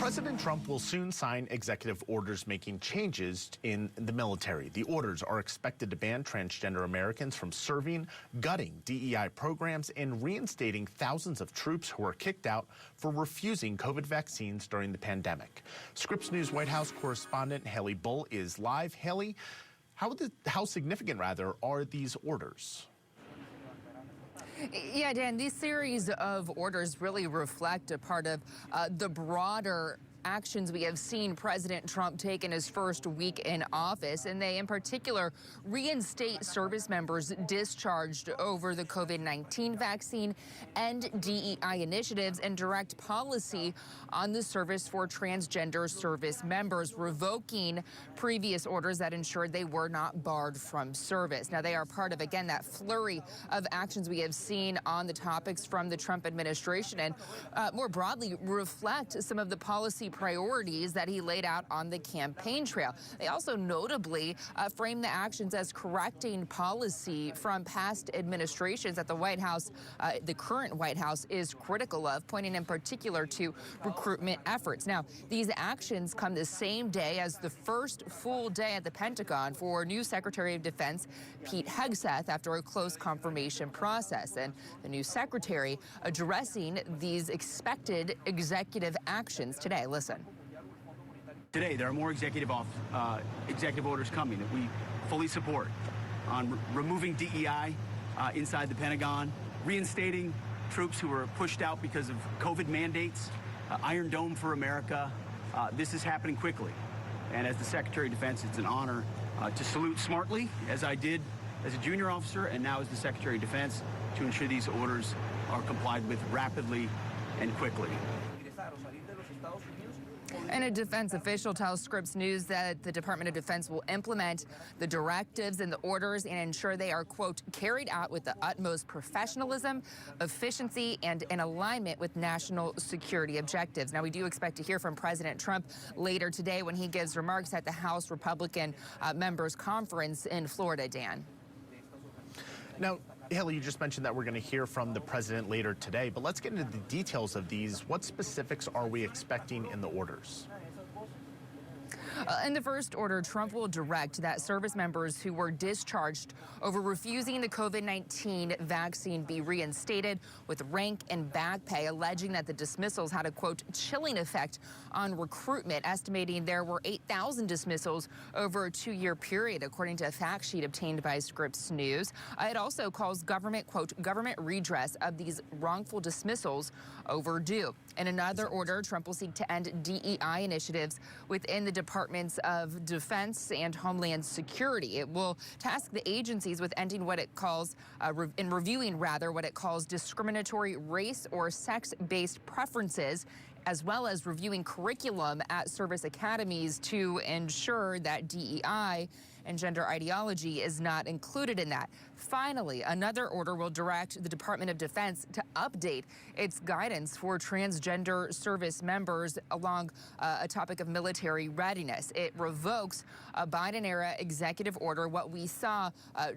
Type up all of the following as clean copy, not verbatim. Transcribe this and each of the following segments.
President Trump will soon sign executive orders making changes in the military. The orders are expected to ban transgender Americans from serving, gutting DEI programs, and reinstating thousands of troops who were kicked out for refusing COVID vaccines during the pandemic. Scripps News White House correspondent Haley Bull is live. Haley, how significant, are these orders? Yeah, Dan, these series of orders really reflect a part of the broader actions we have seen President Trump take in his first week in office, and they in particular reinstate service members discharged over the COVID-19 vaccine and DEI initiatives and direct policy on the service for transgender service members, revoking previous orders that ensured they were not barred from service. Now, they are part of, again, that flurry of actions we have seen on the topics from the Trump administration and more broadly reflect some of the policy priorities that he laid out on the campaign trail. They also notably frame the actions as correcting policy from past administrations that the White House, the current White House, is critical of, pointing in particular to recruitment efforts. Now, these actions come the same day as the first full day at the Pentagon for new Secretary of Defense Pete Hegseth after a close confirmation process. And the new secretary addressing these expected executive actions today. Listen. Today, there are more executive orders coming that we fully support on removing DEI inside the Pentagon, reinstating troops who were pushed out because of COVID mandates, Iron Dome for America. This is happening quickly. And as the Secretary of Defense, it's an honor to salute smartly, as I did as a junior officer and now as the Secretary of Defense, to ensure these orders are complied with rapidly and quickly. And a defense official tells Scripps News that the Department of Defense will implement the directives and the orders and ensure they are, quote, carried out with the utmost professionalism, efficiency, and in alignment with national security objectives. Now, we do expect to hear from President Trump later today when he gives remarks at the House Republican Members Conference in Florida, Dan. Now, Haley, you just mentioned that we're going to hear from the president later today, but let's get into the details of these. What specifics are we expecting in the orders? In the first order, Trump will direct that service members who were discharged over refusing the COVID-19 vaccine be reinstated with rank and back pay, alleging that the dismissals had a, quote, chilling effect on recruitment, estimating there were 8,000 dismissals over a 2-year period, according to a fact sheet obtained by Scripps News. It also calls government, quote, government redress of these wrongful dismissals overdue. In another order, Trump will seek to end DEI initiatives within the Departments of Defense and Homeland Security. It will task the agencies with ending what it calls, reviewing what it calls discriminatory race or sex-based preferences, as well as reviewing curriculum at service academies to ensure that DEI and gender ideology is not included in that. Finally, another order will direct the Department of Defense to update its guidance for transgender service members along a topic of military readiness. It revokes a Biden-era executive order, what we saw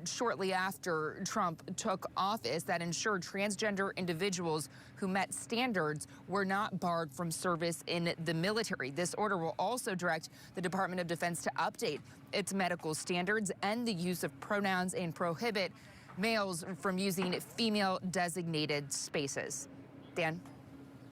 shortly after Trump took office, that ensured transgender individuals who met standards were not barred from service in the military. This order will also direct the Department of Defense to update its medical standards and the use of pronouns and prohibit males from using female designated spaces. Dan?